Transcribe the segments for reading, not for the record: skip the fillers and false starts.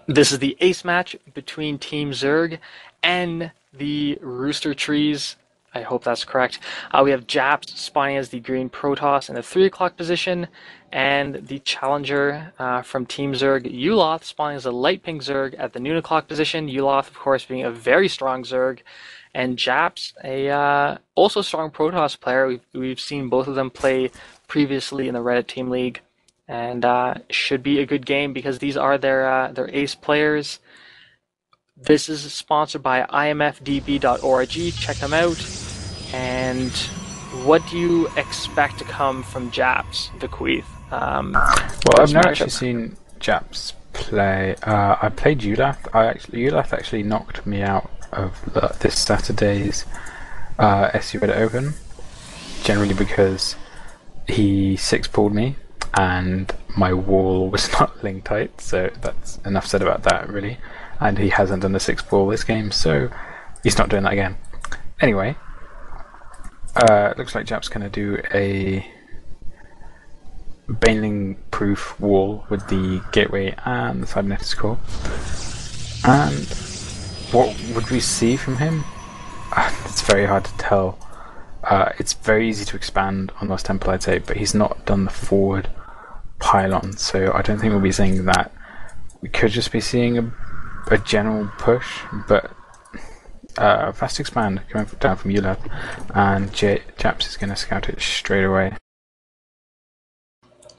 This is the ace match between Team Zerg and the Rooster Trees. I hope that's correct. We have Japz spawning as the green Protoss in the 3 o'clock position, and the challenger from Team Zerg, Yulath, spawning as a light pink Zerg at the noon o'clock position. Yulath, of course, being a very strong Zerg, and Japz, a also strong Protoss player. We've seen both of them play previously in the Reddit Team League, and should be a good game because these are their ace players. This is sponsored by imfdb.org. Check them out. And what do you expect to come from Japz, Vequeth? Well, I've never actually seen Japz play. I played Yulath. Yulath actually knocked me out of this Saturday's SU Reddit Open, generally because he 6-pulled me and my wall was not link tight, so that's enough said about that, really. And he hasn't done the 6-pull this game, so he's not doing that again. Anyway, looks like Jap's going to do a baneling-proof wall with the gateway and the cybernetics core. And what would we see from him? It's very hard to tell. It's very easy to expand on Lost Temple, I'd say, but he's not done the forward pylon, so I don't think we'll be seeing that. We could just be seeing a general push, but fast expand coming down from Yulath, and Japz is going to scout it straight away.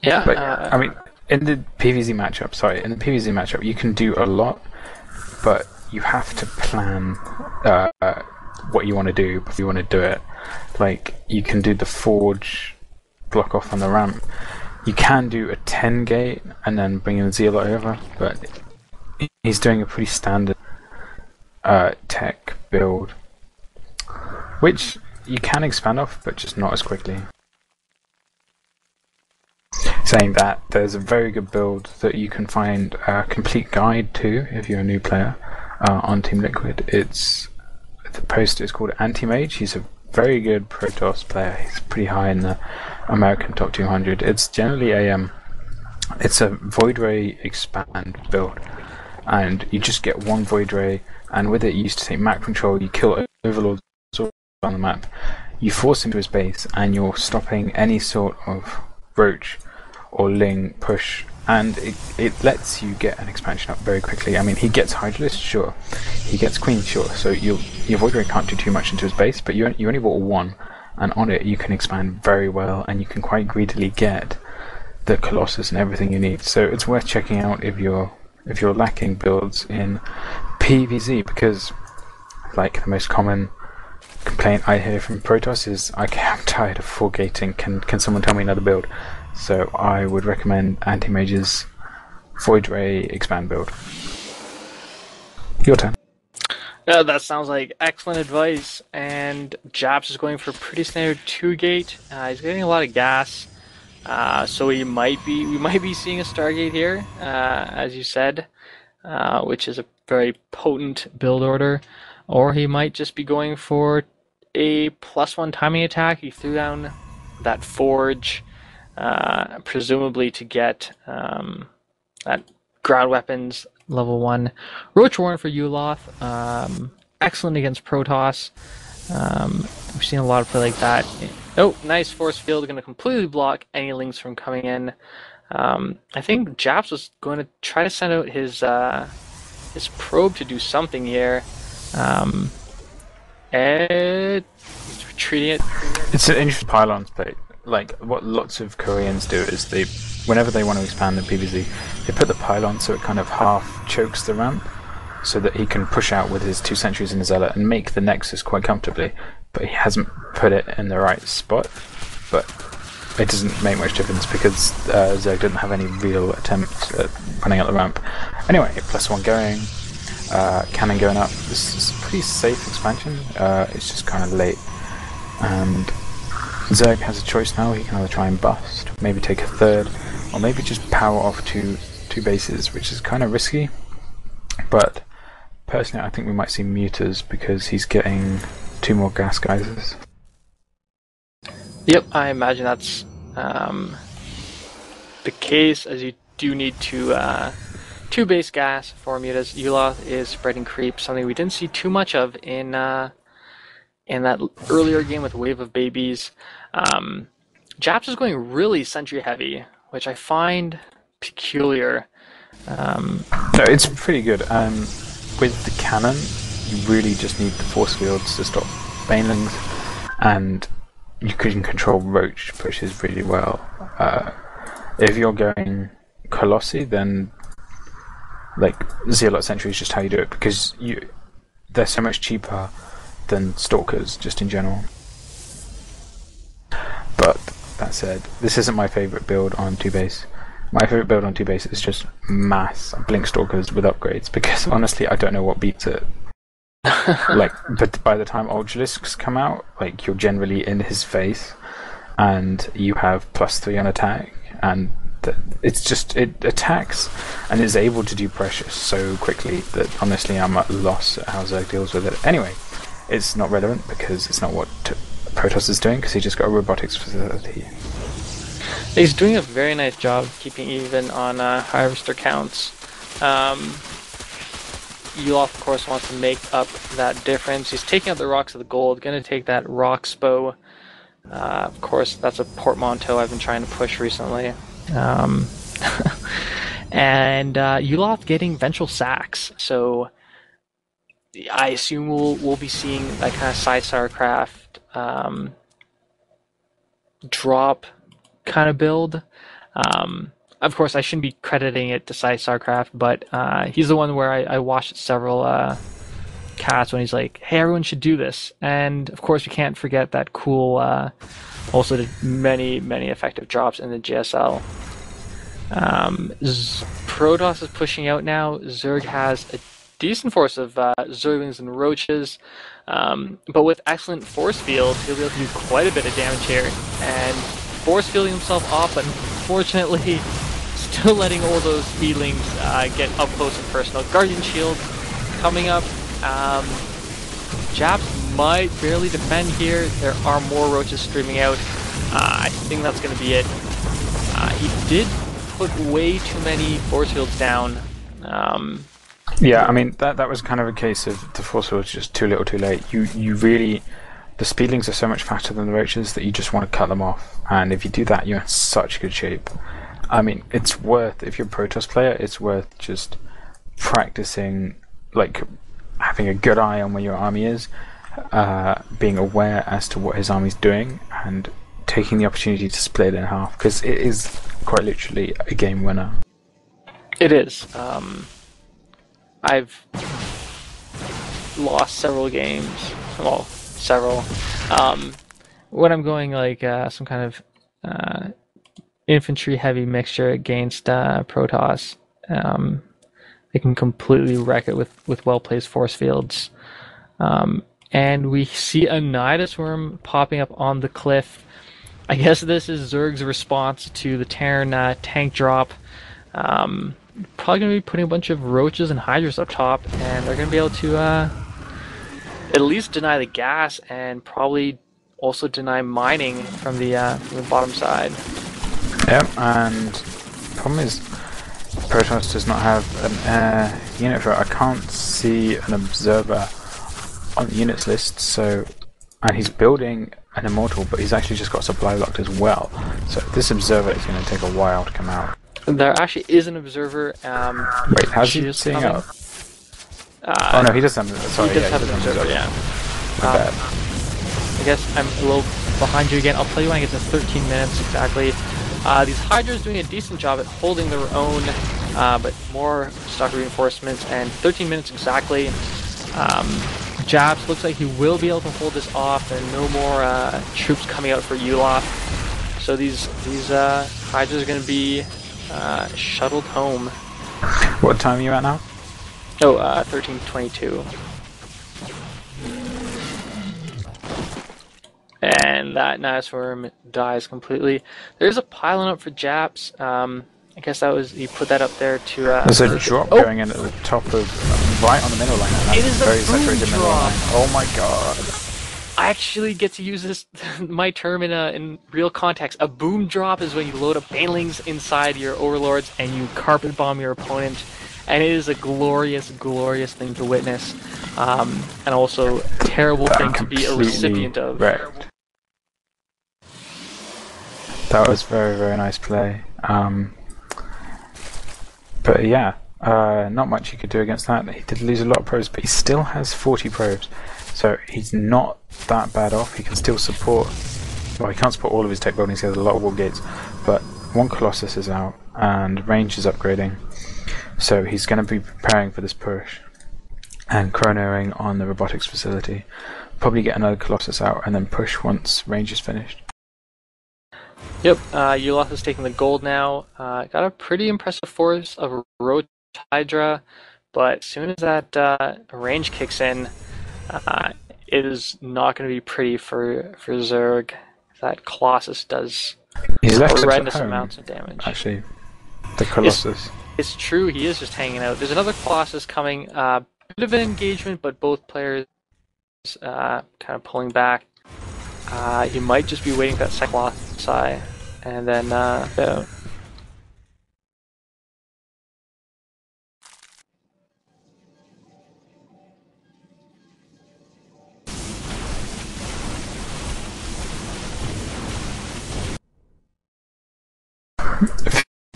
Yeah, but I mean, in the PvZ matchup, you can do a lot, but you have to plan what you want to do before you want to do it. Like, you can do the forge block off on the ramp. You can do a 10 gate and then bring in Zealot over, but he's doing a pretty standard tech build, which you can expand off, but just not as quickly. Saying that, there's a very good build that you can find a complete guide to if you're a new player on Team Liquid. The poster is called Anti-Mage. He's a very good Protoss player. He's pretty high in the American top 200. It's generally it's a Void Ray expand build, and you just get one Void Ray, and with it you used to take map control, you kill overlords on the map, you force him to his base, and you're stopping any sort of roach or ling push, and it lets you get an expansion up very quickly. I mean, he gets Hydralist, sure. He gets Queen, sure. So your Void Ray can't do too much into his base, but you only bought one, and on it you can expand very well, and you can quite greedily get the Colossus and everything you need. So it's worth checking out if you're lacking builds in PvZ, because like the most common complaint I hear from Protoss is, I'm tired of 4 gating, can someone tell me another build? So I would recommend Anti-Mage's Void Ray expand build. Your turn. Yeah, that sounds like excellent advice, and Japz is going for a pretty standard 2 gate. He's getting a lot of gas, so we might be seeing a Stargate here, as you said, which is a very potent build order, or he might just be going for a +1 timing attack. He threw down that forge, presumably to get that ground weapons level 1. Roach Warren for Yulath, excellent against Protoss. We've seen a lot of play like that. Oh, nice force field, going to completely block any links from coming in. I think Japz was going to try to send out his probe to do something here. He's retreating it. It's an interesting pylons play. Like, what lots of Koreans do is whenever they want to expand in PvZ, they put the pylon so it kind of half chokes the ramp, so that he can push out with his 2 sentries and his Zealot and make the Nexus quite comfortably. But he hasn't put it in the right spot. But it doesn't make much difference because Zerg didn't have any real attempt at running out the ramp. Anyway, +1 going, cannon going up. This is a pretty safe expansion. It's just kind of late, and Zerg has a choice now. He can either try and bust, maybe take a third, or maybe just power off two bases, which is kind of risky. But personally, I think we might see Mutas because he's getting 2 more gas geysers. Yep, I imagine that's the case, as you do need to two base gas for mutas. Yulath is spreading creep, something we didn't see too much of in that earlier game with Wave of Babies. Japz is going really sentry heavy, which I find peculiar. No, it's pretty good. With the cannon, you really just need the force fields to stop banelings, and you can control roach pushes really well. If you're going Colossi, then like Zealot Sentry is just how you do it, because they're so much cheaper than Stalkers just in general. But that said, this isn't my favourite build on 2-base. My favourite build on 2-base is just mass Blink Stalkers with upgrades, because honestly I don't know what beats it. But by the time Ultralisks come out, like, you're generally in his face, and you have +3 on attack, and it attacks and is able to do pressure so quickly that honestly I'm at a loss at how Zerg deals with it. Anyway, it's not relevant because it's not what Protoss is doing, because he just got a robotics facility. He's doing a very nice job keeping even on harvester counts. Yulath, of course, wants to make up that difference. He's taking out the Rocks of the Gold, going to take that Roxpo. Of course, that's a portmanteau I've been trying to push recently. And Yulath getting Ventral Sacks, so I assume we'll be seeing that kind of side StarCraft drop kind of build. Of course, I shouldn't be crediting it to Side StarCraft, but he's the one where I watched several casts when he's like, "Hey, everyone should do this." And of course, we can't forget that cool, also did many effective drops in the GSL. Protoss is pushing out now. Zerg has a decent force of Zerglings and Roaches, but with excellent force field, he'll be able to do quite a bit of damage here, and force fielding himself off, but unfortunately still letting all those speedlings get up close and personal. Guardian Shield coming up. Japz might barely defend here. There are more Roaches streaming out. I think that's going to be it. He did put way too many force fields down. Yeah, I mean, that was kind of a case of the force fields just too little too late. You really... The speedlings are so much faster than the roaches that you just want to cut them off, and if you do that, you're in such good shape. I mean, it's worth, if you're a Protoss player, it's worth just practicing, like, having a good eye on where your army is, being aware as to what his army's doing, and taking the opportunity to split it in half, because it is quite literally a game winner. It is. I've lost several games. Well, several. When I'm going like some kind of infantry heavy mixture against Protoss, they can completely wreck it with well placed force fields. And we see a Nidus Worm popping up on the cliff. I guess this is Zerg's response to the Terran tank drop. Probably going to be putting a bunch of Roaches and Hydras up top, and they're going to be able to at least deny the gas, and probably also deny mining from the bottom side. Yep, and the problem is Protoss does not have an unit for it. I can't see an observer on the units list, so, and he's building an immortal, but he's actually just got supply locked as well. So this observer is going to take a while to come out. There actually is an observer. Wait, how's he seeing up? Oh no, he does have. Sorry, he does have an observer. Yeah. My bad. I guess I'm a little behind you again. I'll tell you when I get to 13 minutes exactly. These Hydras doing a decent job at holding their own, but more stock reinforcements, and 13 minutes exactly. Japz looks like he will be able to hold this off, and no more troops coming out for Yulath. So these Hydras are going to be shuttled home. What time are you at now? Oh, 13:22. And that Nidus Worm dies completely. There's a pylon up for Japz. I guess that was, he put that up there to... There's a drop going in at the top of... right on the middle line. It is very a boom saturated middle line. drop. Oh my god. I actually get to use this, my term in real context. A boom drop is when you load up banelings inside your overlords and you carpet bomb your opponent, and it is a glorious, glorious thing to witness, and also a terrible thing to be a recipient of. Wrecked. That was very, very nice play. But yeah, not much he could do against that. He did lose a lot of probes, but he still has 40 probes, so he's not that bad off. He can still support. Well, he can't support all of his tech buildings. He has a lot of wall gates, but one Colossus is out and range is upgrading, so he's going to be preparing for this push and chronoing on the robotics facility. Probably get another Colossus out and then push once range is finished. Yep, Yulath is taking the gold now. Got a pretty impressive force of Roach Hydra, but as soon as that range kicks in, it is not going to be pretty for Zerg. That Colossus does horrendous amounts of damage. Actually, the Colossus. It's true, he is just hanging out. There's another Colossus coming. Bit of an engagement, but both players kind of pulling back. You might just be waiting for that second Colossi, and then go.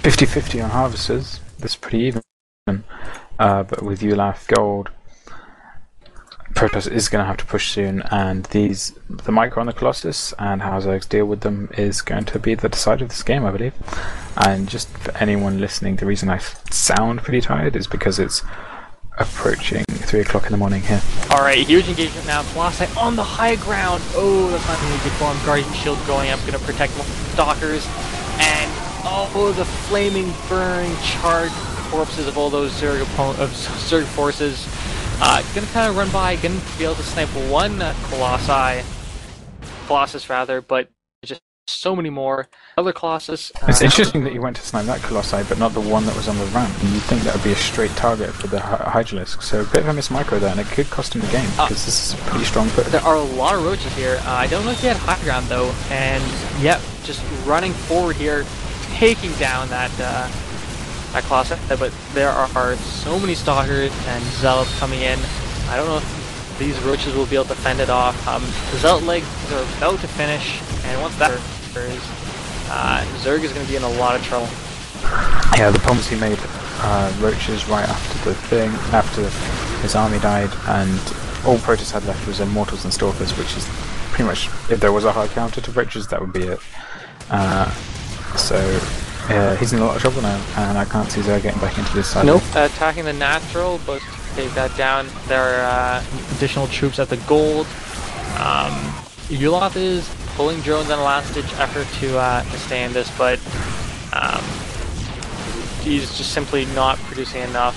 $50-50 on harvesters. That's pretty even. But with Yulath gold, Protoss is going to have to push soon, and the micro on the Colossus and how Zergs deal with them is going to be the decider of this game, I believe. And just for anyone listening, the reason I sound pretty tired is because it's approaching 3 o'clock in the morning here. Alright, huge engagement now. Colossi on the high ground. Oh, that's not going to be good for him. Guardian Shield going up, going to protect Stalkers. And oh, the flaming, burning, charred corpses of all those Zerg forces. Gonna kind of run by, gonna be able to snipe one Colossus rather, but just so many more. Other Colossus. It's interesting that you went to snipe that Colossi, but not the one that was on the ramp. And you'd think that would be a straight target for the Hydralisk. So a bit of a miss micro there, and it could cost him the game, because this is a pretty strong push. There are a lot of roaches here. I don't know if he had high ground though, and yep, just running forward here, taking down that Colossus, but there are so many Stalkers and Zealots coming in. I don't know if these roaches will be able to fend it off. The Zealot legs are about to finish, and once that occurs, Zerg is going to be in a lot of trouble. Yeah, the problems he made roaches right after the thing, after his army died, and all Protoss had left was Immortals and Stalkers, which is pretty much, if there was a hard counter to roaches, that would be it. Yeah, he's in a lot of trouble now, and I can't see Zerg getting back into this side. Nope, attacking the natural, but take that down. There are additional troops at the gold. Yulath is pulling drones on a last-ditch effort to stay in this, but he's just simply not producing enough.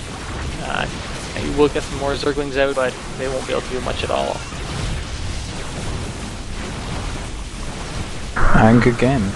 He will get some more Zerglings out, but they won't be able to do much at all. And good game.